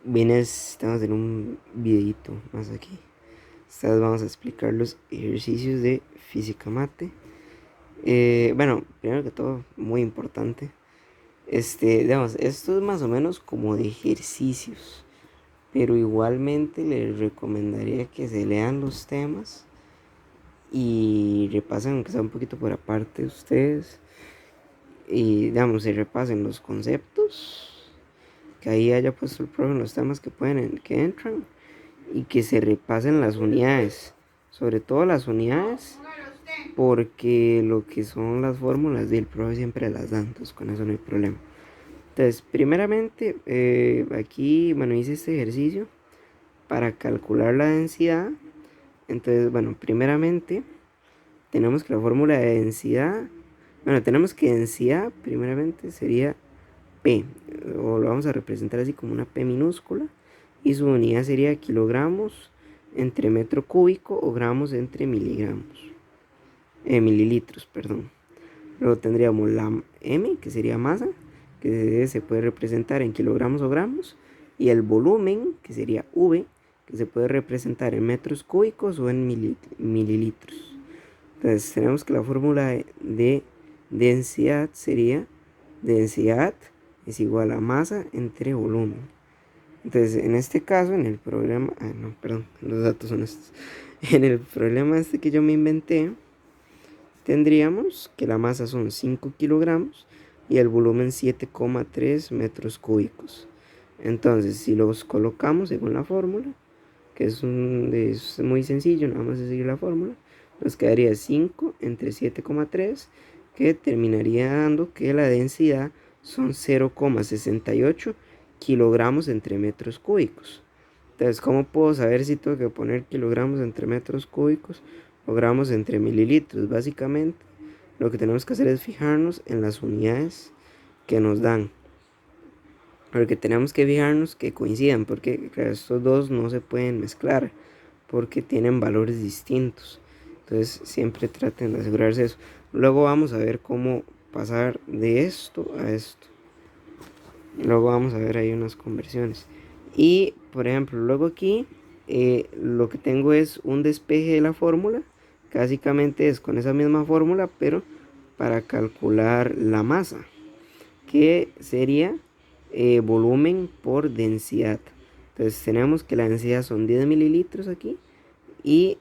Estamos en un videito más aquí. Esta vez vamos a explicar los ejercicios de física mate. Bueno, primero que todo, muy importante. Digamos, esto es más o menos como de ejercicios, pero igualmente les recomendaría que se lean los temas y repasen, aunque sea un poquito por aparte ustedes, y digamos, se repasen los conceptos, que ahí haya puesto el profe en los temas que entran y que se repasen las unidades, sobre todo las unidades, porque lo que son las fórmulas del profe siempre las dan, entonces con eso no hay problema. Entonces, primeramente, aquí, bueno, hice este ejercicio para calcular la densidad. Entonces, bueno, primeramente, tenemos que la fórmula de densidad, bueno, tenemos que densidad, primeramente, sería P, o lo vamos a representar así como una P minúscula, y su unidad sería kilogramos entre metro cúbico o gramos entre mililitros, perdón. Luego tendríamos la M, que sería masa, que se puede representar en kilogramos o gramos, y el volumen, que sería V, que se puede representar en metros cúbicos o en mililitros. Entonces tenemos que la fórmula de densidad sería densidad es igual a masa entre volumen. Entonces, en este caso, en el problema, no, perdón, los datos son estos. En el problema este que yo me inventé, tendríamos que la masa son 5 kilogramos y el volumen 7,3 metros cúbicos. Entonces, si los colocamos según la fórmula, que es muy sencillo, nada más es seguir la fórmula, nos quedaría 5 entre 7,3, que terminaría dando que la densidad son 0,68 kilogramos entre metros cúbicos. Entonces, ¿cómo puedo saber si tengo que poner kilogramos entre metros cúbicos o gramos entre mililitros? Básicamente, lo que tenemos que hacer es fijarnos en las unidades que nos dan. Porque tenemos que fijarnos que coincidan, porque estos dos no se pueden mezclar, porque tienen valores distintos. Entonces, siempre traten de asegurarse eso. Luego vamos a ver cómo pasar de esto a esto. Luego vamos a ver ahí unas conversiones. Y, por ejemplo, luego aquí lo que tengo es un despeje de la fórmula. Que básicamente es con esa misma fórmula, pero para calcular la masa. Que sería volumen por densidad. Entonces tenemos que la densidad son 10 mililitros aquí. Y,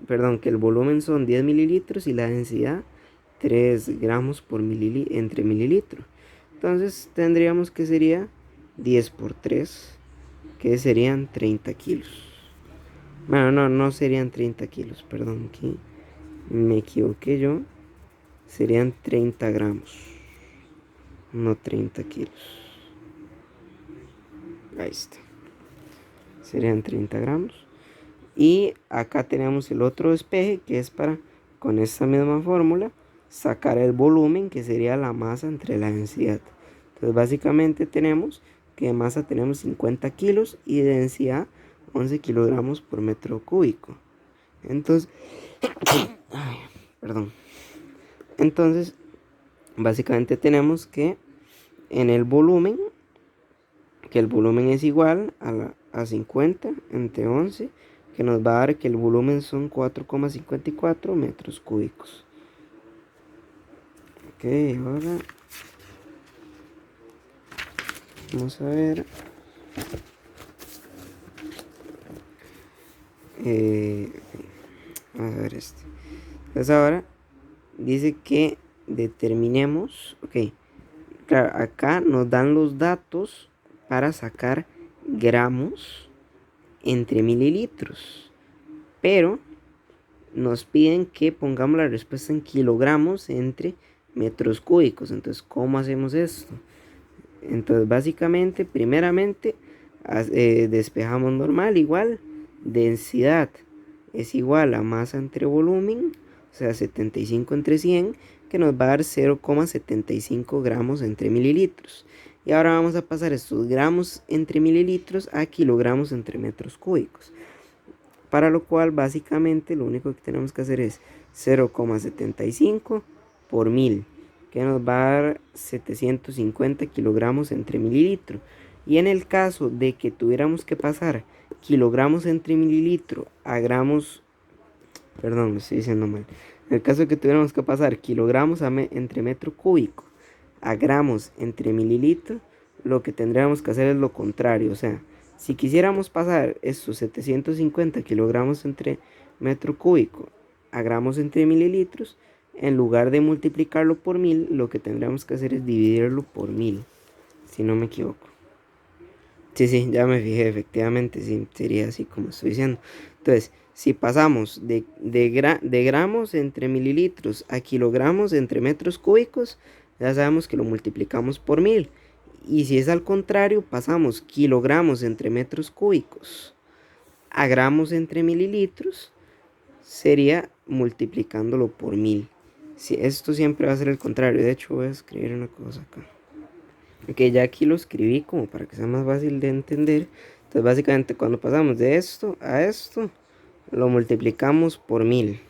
perdón, que el volumen son 10 mililitros y la densidad 3 gramos por entre mililitro. Entonces tendríamos que sería 10 por 3, que serían 30 kilos. Bueno, no serían 30 kilos, perdón, aquí me equivoqué yo. Serían 30 gramos, no 30 kilos. Ahí está. Serían 30 gramos. Y acá tenemos el otro despeje que es para, con esta misma fórmula, sacar el volumen que sería la masa entre la densidad. Entonces básicamente tenemos que de masa tenemos 50 kilos y de densidad 11 kilogramos por metro cúbico. Entonces, ay, perdón. Entonces, básicamente tenemos que en el volumen, que el volumen es igual a 50 entre 11, que nos va a dar que el volumen son 4,54 metros cúbicos. Ok, ahora vamos a ver. Vamos a ver este. Entonces ahora dice que determinemos, ok, claro, acá nos dan los datos para sacar gramos entre mililitros, pero nos piden que pongamos la respuesta en kilogramos entre metros cúbicos. Entonces, ¿cómo hacemos esto? Entonces, básicamente, primeramente, despejamos normal, igual, densidad es igual a masa entre volumen, o sea, 75 entre 100, que nos va a dar 0,75 gramos entre mililitros. Y ahora vamos a pasar estos gramos entre mililitros a kilogramos entre metros cúbicos. Para lo cual, básicamente, lo único que tenemos que hacer es 0,75 por 1000, que nos va a dar 750 kilogramos entre mililitro. Y en el caso de que tuviéramos que pasar kilogramos entre mililitro a gramos, perdón, lo estoy diciendo mal. En el caso de que tuviéramos que pasar kilogramos entre metro cúbico a gramos entre mililitro, lo que tendríamos que hacer es lo contrario. O sea, si quisiéramos pasar estos 750 kilogramos entre metro cúbico a gramos entre mililitros, en lugar de multiplicarlo por 1000, lo que tendríamos que hacer es dividirlo por 1000, si no me equivoco. Sí, ya me fijé, efectivamente, sí, sería así como estoy diciendo. Entonces, si pasamos de gramos entre mililitros a kilogramos entre metros cúbicos, ya sabemos que lo multiplicamos por 1000. Y si es al contrario, pasamos kilogramos entre metros cúbicos a gramos entre mililitros, sería multiplicándolo por 1000. Si esto siempre va a ser el contrario. De hecho, voy a escribir una cosa acá. Ok, ya aquí lo escribí como para que sea más fácil de entender. Entonces, básicamente, cuando pasamos de esto a esto, lo multiplicamos por 1000.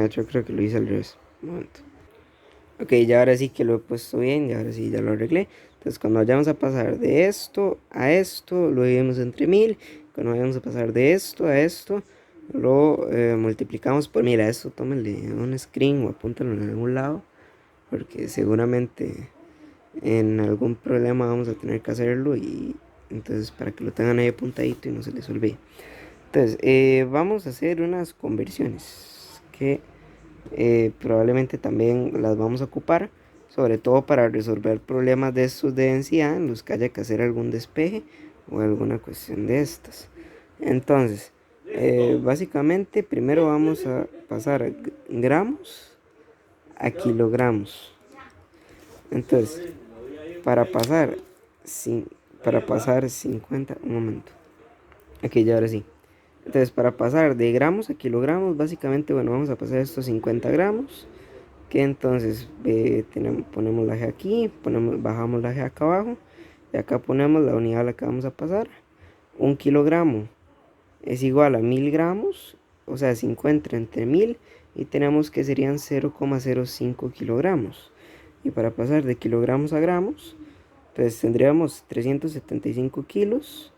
Yo creo que lo hice al revés. Un momento. Ok, ya ahora sí que lo he puesto bien, ya ahora sí ya lo arreglé. Entonces, cuando vayamos a pasar de esto a esto, lo dividimos entre 1000. Cuando vayamos a pasar de esto a esto, lo multiplicamos por 1000. A esto tómenle un screen o apúntalo en algún lado, porque seguramente en algún problema vamos a tener que hacerlo, y entonces para que lo tengan ahí apuntadito y no se les olvide. Entonces, vamos a hacer unas conversiones que probablemente también las vamos a ocupar, sobre todo para resolver problemas de estos de densidad en los que haya que hacer algún despeje o alguna cuestión de estas. Entonces, básicamente primero vamos a pasar gramos a kilogramos. Entonces, para pasar 50, un momento. Aquí ya ahora sí. Entonces, para pasar de gramos a kilogramos, básicamente, bueno, vamos a pasar estos 50 gramos. Que entonces ponemos la G aquí, bajamos la G acá abajo. Y acá ponemos la unidad a la que vamos a pasar. 1 kilogramo es igual a 1000 gramos. O sea, 50 entre 1000. Y tenemos que serían 0,05 kilogramos. Y para pasar de kilogramos a gramos, pues tendríamos 375 kilos.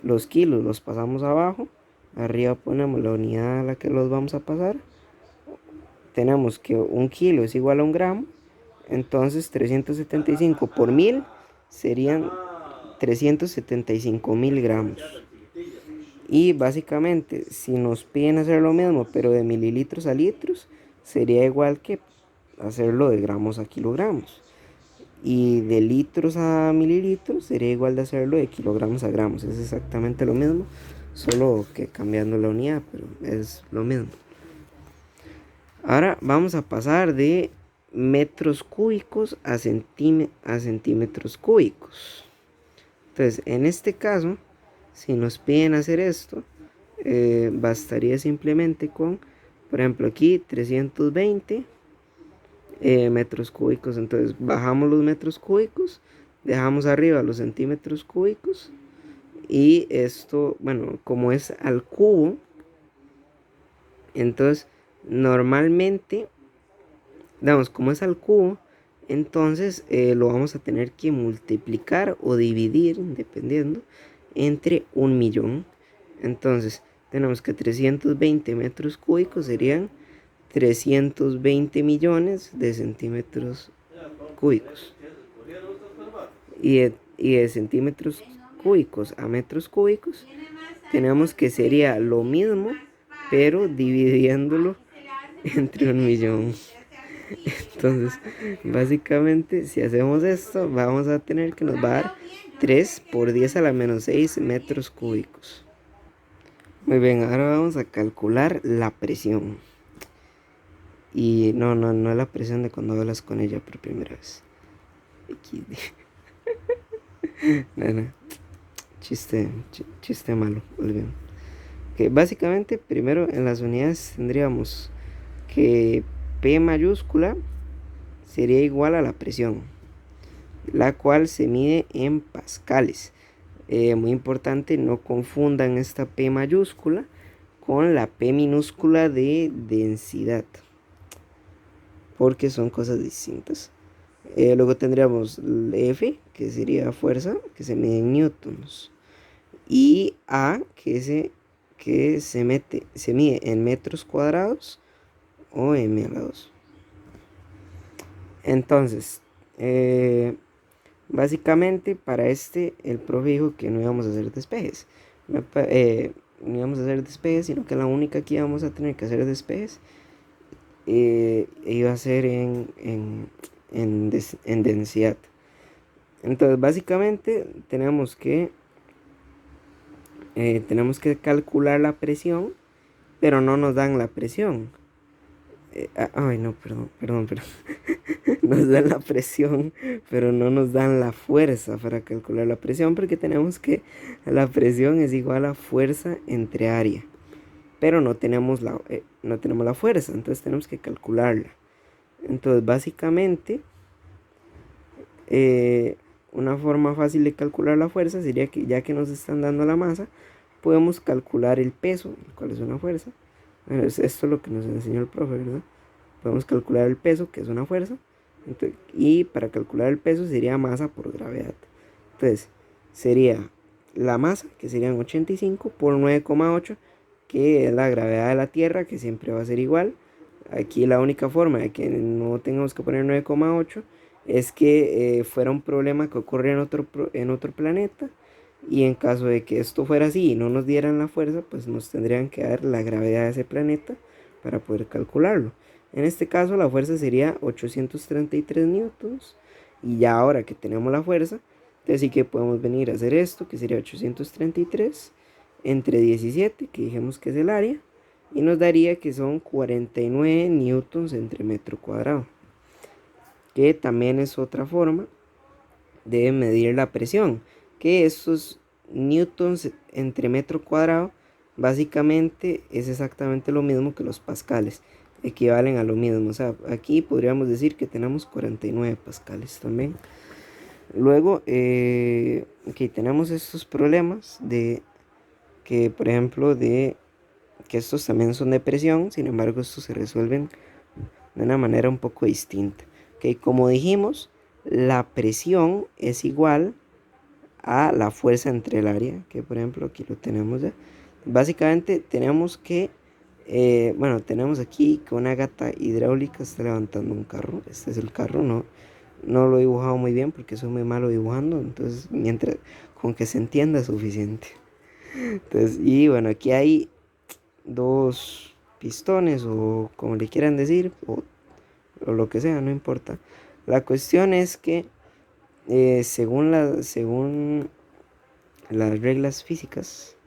Los kilos los pasamos abajo. Arriba ponemos la unidad a la que los vamos a pasar. Tenemos que 1 kilo es igual a 1 gramo. Entonces 375 por 1000 serían 375.000 gramos. Y básicamente, si nos piden hacer lo mismo, pero de mililitros a litros, sería igual que hacerlo de gramos a kilogramos. Y de litros a mililitros sería igual de hacerlo de kilogramos a gramos. Es exactamente lo mismo, solo que cambiando la unidad, pero es lo mismo. Ahora vamos a pasar de metros cúbicos a centímetros cúbicos. Entonces, en este caso, si nos piden hacer esto, bastaría simplemente con, por ejemplo, aquí 320 metros cúbicos. Entonces, bajamos los metros cúbicos, dejamos arriba los centímetros cúbicos, y esto, bueno, como es al cubo, entonces normalmente, como es al cubo, entonces lo vamos a tener que multiplicar o dividir, dependiendo, entre 1.000.000. Entonces tenemos que 320 metros cúbicos serían 320 millones de centímetros cúbicos. Y de centímetros cúbicos a metros cúbicos, tenemos que sería lo mismo, pero dividiéndolo entre 1.000.000. Entonces, básicamente, si hacemos esto, vamos a tener que nos va a dar 3 por 10 a la menos 6 metros cúbicos. Muy bien, ahora vamos a calcular la presión. Y no es la presión de cuando hablas con ella por primera vez. No. Chiste malo, olviden. Que básicamente, primero en las unidades tendríamos que P mayúscula sería igual a la presión, la cual se mide en pascales. Muy importante, no confundan esta P mayúscula con la P minúscula de densidad, porque son cosas distintas. Luego tendríamos el F, que sería fuerza, que se mide en newtons. Y A, se mide en metros cuadrados o m a la 2. Entonces, básicamente para el profe dijo que no íbamos a hacer despejes. No íbamos a hacer despejes, sino que la única que íbamos a tener que hacer despejes iba a ser en densidad. Entonces, básicamente tenemos que calcular la presión, pero no nos dan la presión. Ay, no, perdón. Nos dan la presión, pero no nos dan la fuerza para calcular la presión, porque la presión es igual a fuerza entre área, pero no tenemos la fuerza, entonces tenemos que calcularla. Entonces, básicamente, una forma fácil de calcular la fuerza sería que, ya que nos están dando la masa, podemos calcular el peso, cuál es una fuerza. Bueno, esto es lo que nos enseñó el profe, ¿verdad? Podemos calcular el peso, que es una fuerza. Y para calcular el peso sería masa por gravedad. Entonces, sería la masa, que serían 85 por 9,8, que es la gravedad de la Tierra, que siempre va a ser igual. Aquí la única forma de que no tengamos que poner 9,8 es que fuera un problema que ocurre en otro planeta. Y en caso de que esto fuera así y no nos dieran la fuerza, pues nos tendrían que dar la gravedad de ese planeta para poder calcularlo. En este caso la fuerza sería 833 newtons. Y ya ahora que tenemos la fuerza, entonces sí que podemos venir a hacer esto, que sería 833 entre 17, que dijimos que es el área. Y nos daría que son 49 newtons entre metro cuadrado. Que también es otra forma de medir la presión. Que estos newtons entre metro cuadrado básicamente es exactamente lo mismo que los pascales, equivalen a lo mismo. O sea, aquí podríamos decir que tenemos 49 pascales también. Luego, aquí tenemos estos problemas de que, por ejemplo, de que estos también son de presión, sin embargo, estos se resuelven de una manera un poco distinta. Que como dijimos, la presión es igual a la fuerza entre el área, que por ejemplo aquí lo tenemos ya. Básicamente tenemos tenemos aquí que una gata hidráulica está levantando un carro. Este es el carro, no lo he dibujado muy bien porque soy muy malo dibujando, entonces con que se entienda es suficiente. Entonces, y bueno, aquí hay dos pistones o como le quieran decir, o lo que sea, no importa. La cuestión es que según las reglas físicas,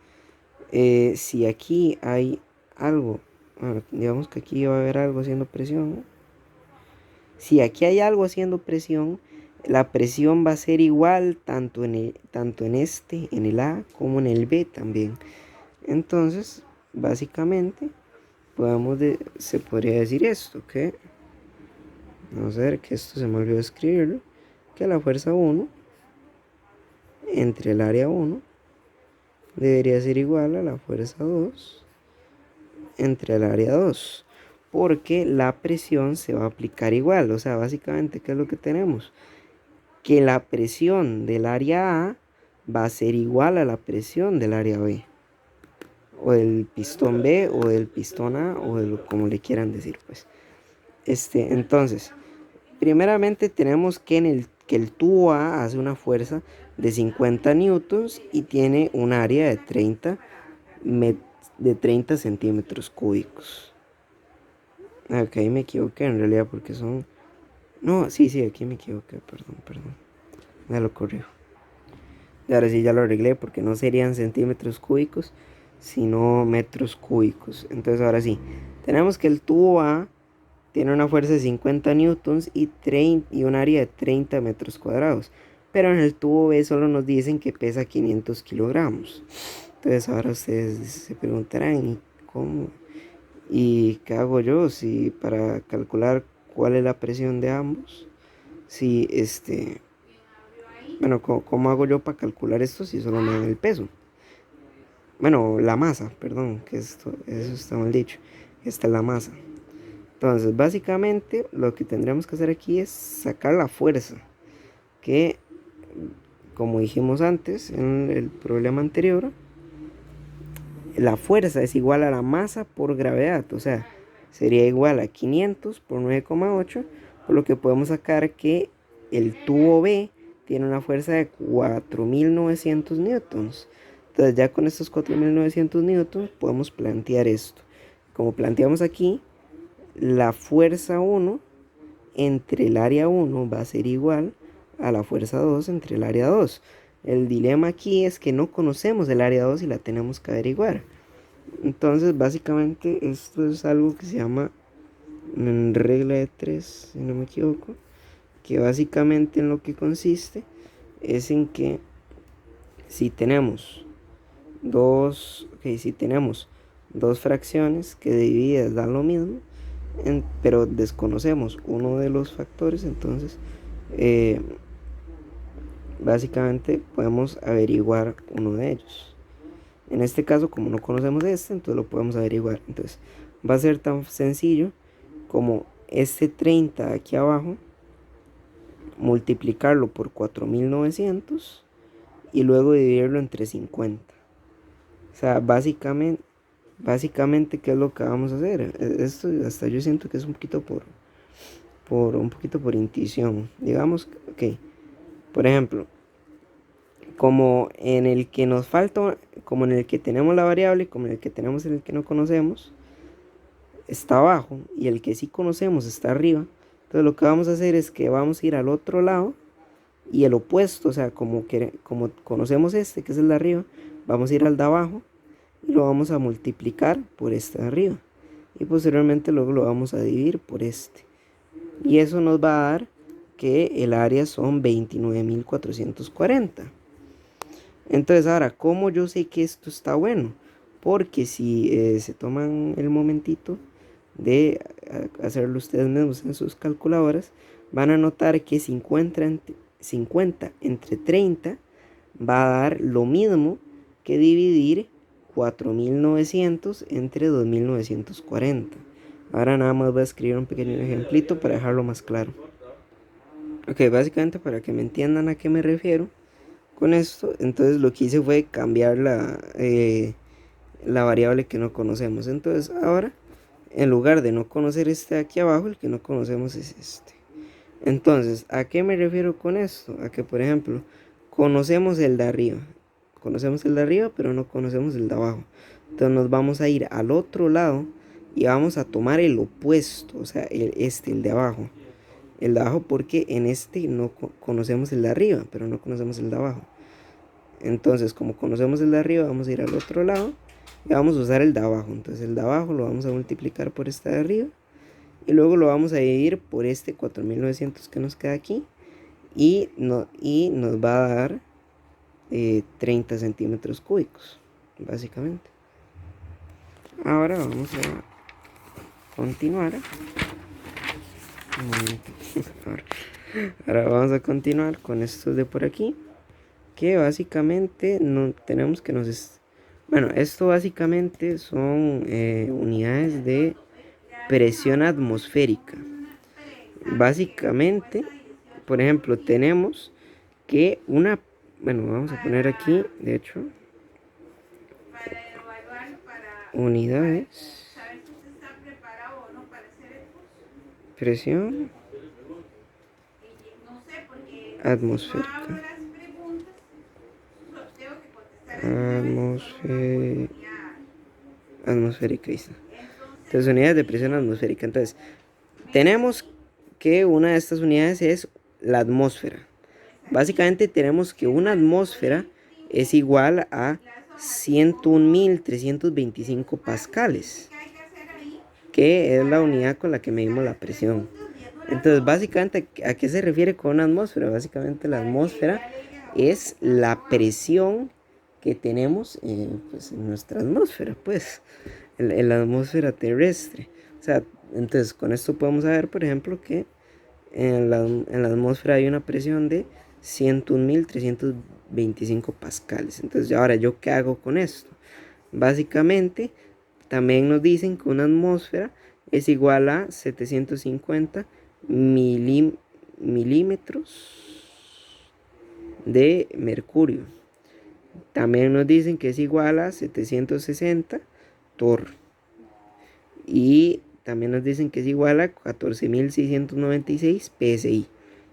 si aquí hay algo, bueno, digamos que aquí va a haber algo haciendo presión. Si aquí hay algo haciendo presión, la presión va a ser igual tanto en el A, como en el B también. Entonces, básicamente, se podría decir esto, que, vamos a ver, que esto se me olvidó escribirlo, que la fuerza 1 entre el área 1 debería ser igual a la fuerza 2 entre el área 2, porque la presión se va a aplicar igual. O sea, básicamente, ¿qué es lo que tenemos? Que la presión del área A va a ser igual a la presión del área B, o del pistón B, o del pistón A, como le quieran decir, pues. Entonces, primeramente tenemos que el tubo A hace una fuerza de 50 newtons y tiene un área de 30 centímetros cúbicos. Ok, me equivoqué en realidad porque son... No, sí, aquí me equivoqué, perdón. Ya lo corrijo. Y ahora sí ya lo arreglé porque no serían centímetros cúbicos, sino metros cúbicos. Entonces ahora sí, tenemos que el tubo A tiene una fuerza de 50 newtons y un área de 30 metros cuadrados. Pero en el tubo B solo nos dicen que pesa 500 kilogramos. Entonces ahora ustedes se preguntarán, ¿y cómo? ¿Y qué hago yo si para calcular cuál es la presión de ambos? Si bueno, ¿cómo hago yo para calcular esto si solo me dan el peso? Bueno, la masa, perdón, eso está mal dicho. Esta es la masa. Entonces, básicamente, lo que tendremos que hacer aquí es sacar la fuerza, que, como dijimos antes en el problema anterior, la fuerza es igual a la masa por gravedad, o sea, sería igual a 500 por 9,8, por lo que podemos sacar que el tubo B tiene una fuerza de 4900 newtons. Entonces ya con estos 4900 newtons podemos plantear esto. Como planteamos aquí, la fuerza 1 entre el área 1 va a ser igual a la fuerza 2 entre el área 2. El dilema aquí es que no conocemos el área 2 y la tenemos que averiguar. Entonces, básicamente, esto es algo que se llama regla de 3, si no me equivoco, que básicamente en lo que consiste es en que si tenemos si tenemos dos fracciones que divididas dan lo mismo, pero desconocemos uno de los factores, entonces básicamente podemos averiguar uno de ellos. En este caso, como no conocemos entonces lo podemos averiguar. Entonces va a ser tan sencillo como este 30 aquí abajo, multiplicarlo por 4900 y luego dividirlo entre 50. O sea, básicamente, ¿qué es lo que vamos a hacer? Esto hasta yo siento que es un poquito por intuición. Digamos, ok, por ejemplo, como en el que nos falta, como en el que tenemos la variable, como en el que tenemos el que no conocemos, está abajo y el que sí conocemos está arriba. Entonces lo que vamos a hacer es que vamos a ir al otro lado y el opuesto, o sea, como conocemos este, que es el de arriba, vamos a ir al de abajo y lo vamos a multiplicar por este de arriba. Y posteriormente luego lo vamos a dividir por este. Y eso nos va a dar que el área son 29.440. Entonces ahora, ¿cómo yo sé que esto está bueno? Porque si se toman el momentito de hacerlo ustedes mismos en sus calculadoras, van a notar que 50 entre 30 va a dar lo mismo que dividir 4900 entre 2940. Ahora nada más voy a escribir un pequeño ejemplito para dejarlo más claro. Ok, básicamente para que me entiendan a qué me refiero con esto, entonces lo que hice fue cambiar la variable que no conocemos. Entonces ahora, en lugar de no conocer este de aquí abajo, el que no conocemos es este. Entonces, ¿a qué me refiero con esto? A que, por ejemplo, conocemos el de arriba. Conocemos el de arriba, pero no conocemos el de abajo. Entonces nos vamos a ir al otro lado y vamos a tomar el opuesto, o sea, el de abajo. El de abajo porque en este no conocemos el de arriba, pero no conocemos el de abajo. Entonces, como conocemos el de arriba, vamos a ir al otro lado y vamos a usar el de abajo. Entonces el de abajo lo vamos a multiplicar por este de arriba y luego lo vamos a dividir por este 4900 que nos queda aquí y nos va a dar 30 centímetros cúbicos, básicamente. Ahora vamos a continuar. Ahora vamos a continuar con estos de por aquí, que básicamente no tenemos que bueno, esto básicamente son unidades de presión atmosférica. Básicamente, por ejemplo, tenemos que bueno, vamos a poner aquí, de hecho, unidades, presión atmosférica. Atmosférica. Entonces, unidades de presión atmosférica. Entonces, tenemos que una de estas unidades es la atmósfera. Básicamente tenemos que una atmósfera es igual a 101.325 pascales, que es la unidad con la que medimos la presión. Entonces, básicamente, ¿a qué se refiere con una atmósfera? Básicamente, la atmósfera es la presión que tenemos pues, en nuestra atmósfera, pues, en la atmósfera terrestre. O sea, entonces, con esto podemos saber, por ejemplo, que en la atmósfera hay una presión de 101.325 pascales. Entonces, ahora, ¿yo qué hago con esto? Básicamente, también nos dicen que una atmósfera es igual a 750 milímetros de mercurio. También nos dicen que es igual a 760 torr. Y también nos dicen que es igual a 14.696 psi.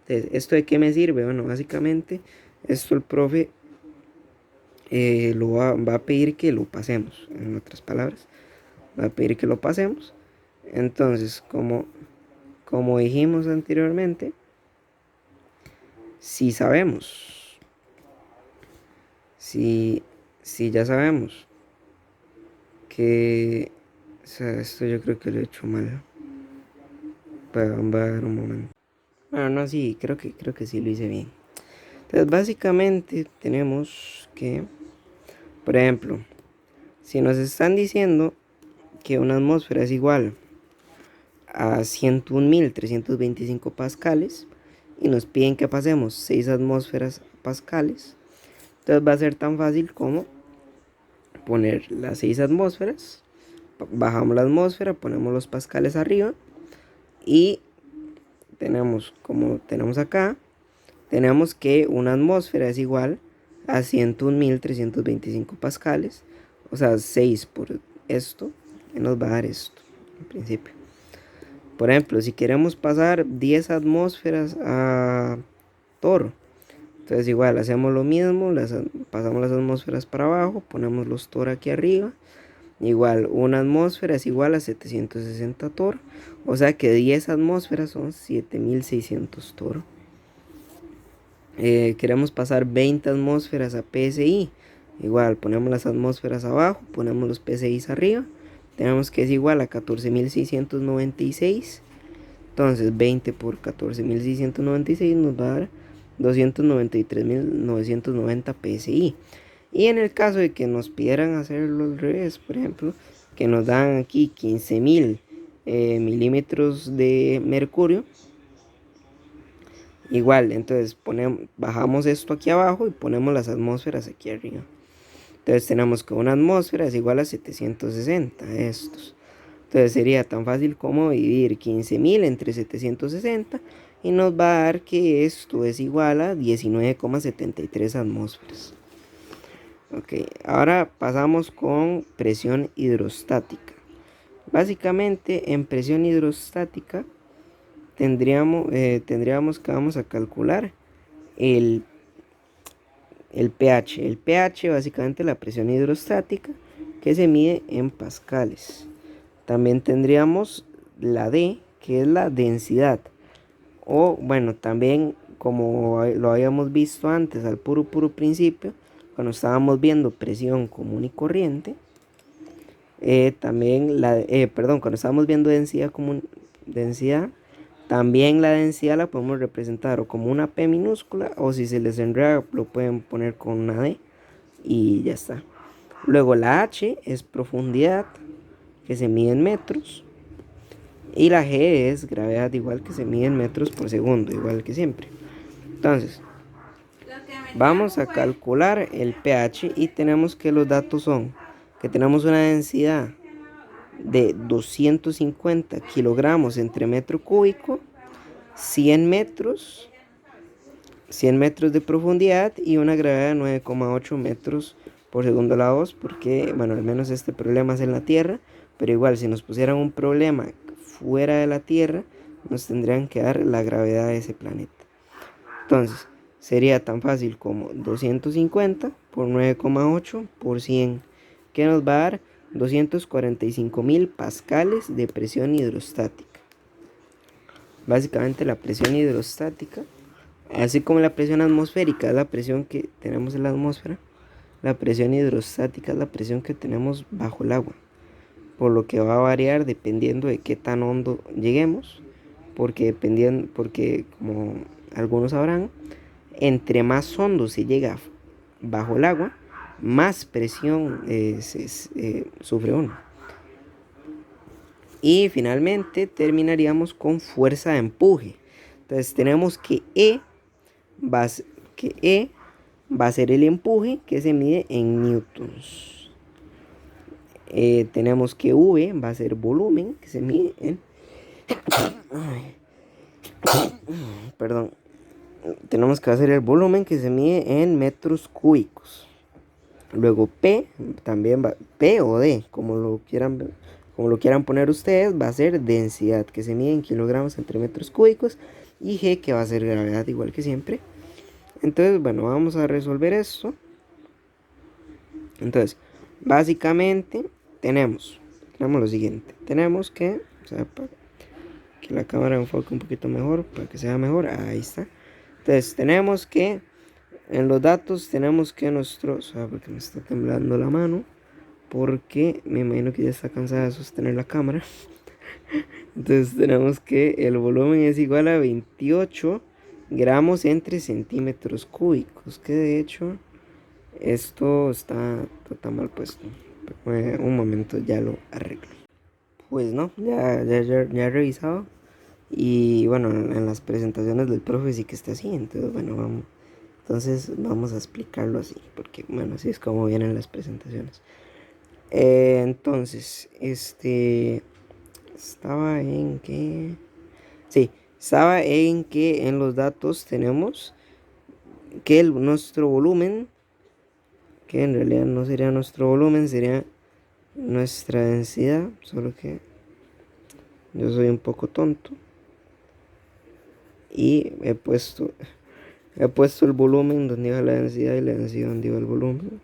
Entonces, ¿esto de qué me sirve? Bueno, básicamente, esto el profe va a pedir que lo pasemos. En otras palabras, va a pedir que lo pasemos. Entonces, como dijimos anteriormente, si sabemos, si ya sabemos que, o sea, esto yo creo que lo he hecho mal. Va a ver un momento. Bueno, no, sí, creo que sí lo hice bien. Entonces, básicamente tenemos que, por ejemplo, si nos están diciendo que una atmósfera es igual a 101.325 pascales y nos piden que pasemos 6 atmósferas pascales, entonces va a ser tan fácil como poner las 6 atmósferas, bajamos la atmósfera, ponemos los pascales arriba y tenemos, como tenemos acá, tenemos que una atmósfera es igual a 101.325 pascales, o sea, 6 por esto, que nos va a dar esto, en principio. Por ejemplo, si queremos pasar 10 atmósferas a Toro, entonces igual hacemos lo mismo, pasamos las atmósferas para abajo, ponemos los Toro aquí arriba. Igual, una atmósfera es igual a 760 Toro, o sea que 10 atmósferas son 7.600 Toro. Queremos pasar 20 atmósferas a PSI, igual ponemos las atmósferas abajo, ponemos los PSI arriba, tenemos que es igual a 14.696, entonces 20 por 14.696 nos va a dar 293.990 PSI. Y en el caso de que nos pidieran hacerlo al revés, por ejemplo, que nos dan aquí 15.000 milímetros de mercurio, igual, entonces bajamos esto aquí abajo y ponemos las atmósferas aquí arriba. Entonces tenemos que una atmósfera es igual a 760 estos. Entonces sería tan fácil como dividir 15.000 entre 760 y nos va a dar que esto es igual a 19,73 atmósferas. Ok, ahora pasamos con presión hidrostática. Básicamente en presión hidrostática tendríamos que vamos a calcular el pH. El pH básicamente la presión hidrostática que se mide en pascales. También tendríamos la D, que es la densidad. O bueno, también como lo habíamos visto antes al puro principio, cuando estábamos viendo presión común y corriente, también cuando estábamos viendo densidad también la densidad la podemos representar o como una P minúscula, o si se les enreda lo pueden poner con una D y ya está. Luego la H es profundidad, que se mide en metros, y la G es gravedad, igual, que se mide en metros por segundo, igual que siempre. Entonces vamos a calcular el pH y tenemos que los datos son que tenemos una densidad de 250 kilogramos entre metro cúbico, 100 metros de profundidad y una gravedad de 9,8 metros por segundo a la 2, porque bueno, al menos este problema es en la Tierra, pero igual si nos pusieran un problema fuera de la Tierra nos tendrían que dar la gravedad de ese planeta. Entonces sería tan fácil como 250 por 9,8 por 100, que nos va a dar 245.000 pascales de presión hidrostática. Básicamente la presión hidrostática, así como la presión atmosférica es la presión que tenemos en la atmósfera, la presión hidrostática es la presión que tenemos bajo el agua, por lo que va a variar dependiendo de qué tan hondo lleguemos, porque como algunos sabrán, entre más hondo se llega bajo el agua, más presión sufre uno. Y finalmente terminaríamos con fuerza de empuje. Entonces tenemos que E va a ser el empuje que se mide en newtons. Tenemos que V va a ser volumen, que se mide en... Perdón. Tenemos que hacer el volumen que se mide en metros cúbicos. Luego P también va, P o D, como lo quieran poner ustedes, va a ser densidad, que se mide en kilogramos entre metros cúbicos. Y G, que va a ser gravedad, igual que siempre. Entonces, bueno, vamos a resolver esto. Entonces, básicamente tenemos lo siguiente. Tenemos que, o sea, para que la cámara enfoque un poquito mejor, para que sea mejor, ahí está. Entonces, tenemos que, en los datos, tenemos que o sea, porque me está temblando la mano, porque me imagino que ya está cansada de sostener la cámara. Entonces, tenemos que el volumen es igual a 28 gramos entre centímetros cúbicos, que de hecho, esto está mal puesto. Un momento, ya lo arreglo. Pues no, ya he revisado. Y bueno, en las presentaciones del profe sí que está así. Entonces, bueno, vamos a explicarlo así. Porque, bueno, así es como vienen las presentaciones. Entonces, estaba en que... Sí, estaba en que en los datos tenemos que nuestro volumen, que en realidad no sería nuestro volumen, sería nuestra densidad, solo que yo soy un poco tonto y he puesto el volumen donde iba la densidad y la densidad donde iba el volumen.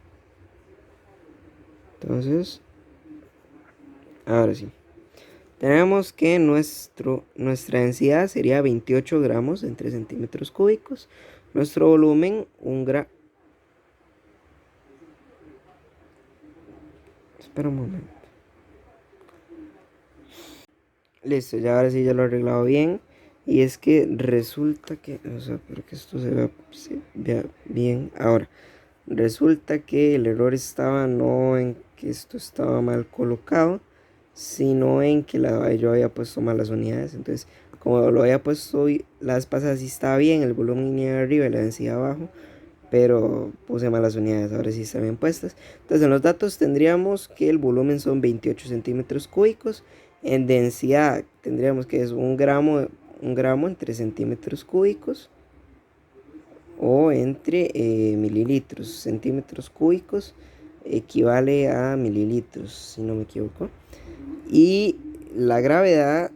Entonces, ahora sí, tenemos que nuestra densidad sería 28 gramos entre centímetros cúbicos. Nuestro volumen, Espera un momento. Listo, ya ahora sí ya lo he arreglado bien. Y es que resulta que, o sea, para que esto se vea bien. Ahora, resulta que el error estaba no en que esto estaba mal colocado, sino en que yo había puesto malas unidades. Entonces, como lo había puesto hoy, las pasadas sí estaba bien, el volumen iba arriba y la densidad abajo, pero puse malas unidades, ahora sí están bien puestas. Entonces, en los datos tendríamos que el volumen son 28 centímetros cúbicos. En densidad tendríamos que es un gramo entre centímetros cúbicos o entre mililitros. Centímetros cúbicos equivale a mililitros, si no me equivoco. Y la gravedad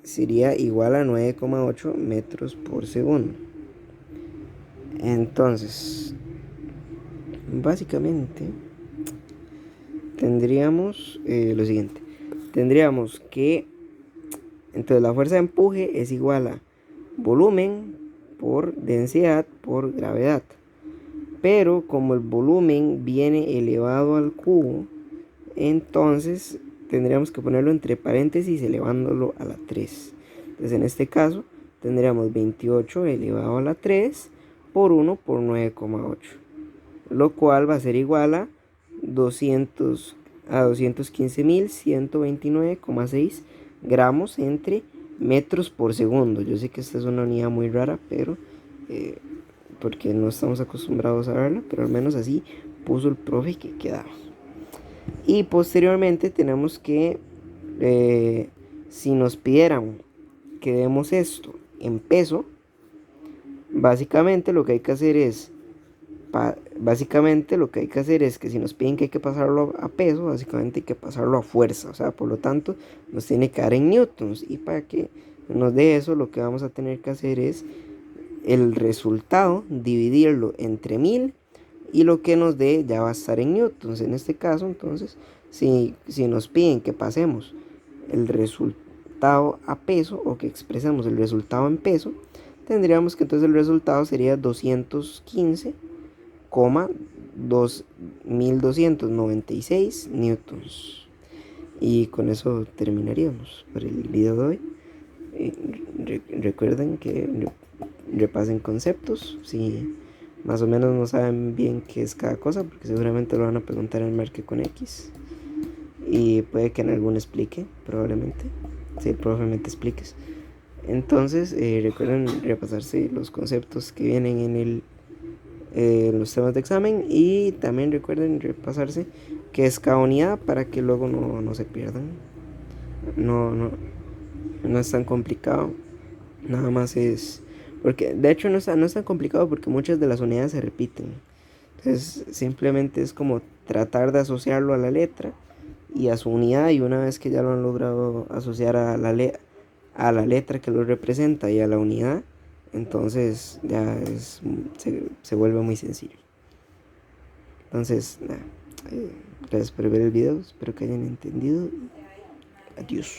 sería igual a 9,8 metros por segundo. Entonces, básicamente, tendríamos lo siguiente. Tendríamos que, entonces la fuerza de empuje es igual a volumen por densidad por gravedad. Pero como el volumen viene elevado al cubo, entonces tendríamos que ponerlo entre paréntesis elevándolo a la 3. Entonces en este caso tendríamos 28 elevado a la 3 por 1 por 9,8. Lo cual va a ser igual a 215.129,6 gramos entre metros por segundo. Yo sé que esta es una unidad muy rara, pero porque no estamos acostumbrados a verla, pero al menos así puso el profe que quedaba. Y posteriormente tenemos que, si nos pidieran que demos esto en peso, básicamente lo que hay que hacer es que si nos piden que hay que pasarlo a peso, básicamente hay que pasarlo a fuerza, o sea, por lo tanto nos tiene que dar en newtons, y para que nos dé eso lo que vamos a tener que hacer es el resultado, dividirlo entre 1000 y lo que nos dé ya va a estar en newtons. En este caso, entonces, si nos piden que pasemos el resultado a peso o que expresemos el resultado en peso, tendríamos que entonces el resultado sería 215,1296 newtons. Y con eso terminaríamos por el video de hoy. Recuerden que repasen conceptos, si más o menos no saben bien qué es cada cosa, porque seguramente lo van a preguntar en Marque con X, y puede que en algún explique, probablemente, si probablemente expliques. Entonces recuerden repasarse los conceptos que vienen los temas de examen, y también recuerden repasarse qué es cada unidad para que luego no se pierdan. No, no, no es tan complicado, nada más es, porque de hecho no es tan complicado porque muchas de las unidades se repiten. Entonces simplemente es como tratar de asociarlo a la letra y a su unidad, y una vez que ya lo han logrado asociar a la letra que lo representa y a la unidad, entonces ya se vuelve muy sencillo. Entonces, nada, gracias por ver el video, espero que hayan entendido. Adiós.